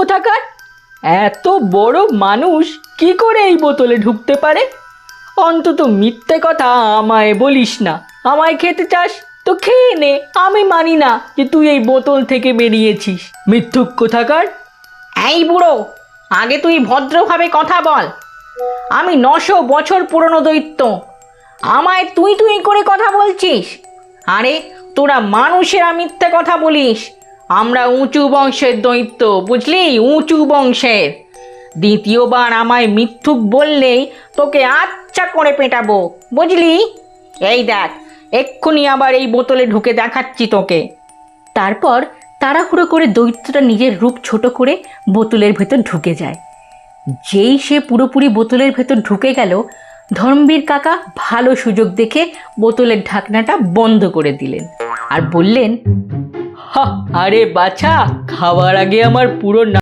কোথাকার! এত বড় মানুষ কি করে এই বোতলে ঢুকতে পারে? অন্তত মিথ্যে কথা আমায় বলিস না। আমায় খেতে চাস তো খেয়ে নে, আমি মানি না যে তুই এই বোতল থেকে বেরিয়েছিস। মিথ্যুক কোথাকার! এই বুড়ো, আগে তুই ভদ্রভাবে কথা বল। আমি 900 বছর পুরনো দৈত্য, আমায় তুই তুই করে কথা বলছিস? আরে তোরা মানুষেরা মিথ্যে কথা বলিস। আমরা উঁচু বংশের দৈত্য, বুঝলি? উঁচু বংশের। দ্বিতীয়বার আমায় মিথ্যুক বললেই তোকে আচ্ছা করে পেটাবো, বুঝলি? এই দেখ, এক্ষুনি আবার এই বোতলে ঢুকে দেখাচ্ছি তোকে। তারপর তাড়াহুড়ো করে দৈত্যটা নিজের রূপ ছোট করে বোতলের ভেতর ঢুকে যায়। যেই সে পুরোপুরি বোতলের ভেতর ঢুকে গেল, ধর্মবীর কাকা ভালো সুযোগ দেখে বোতলের ঢাকনাটা বন্ধ করে দিলেন আর বললেন, হা, আরে বাছা, খাওয়ার আগে আমার পুরো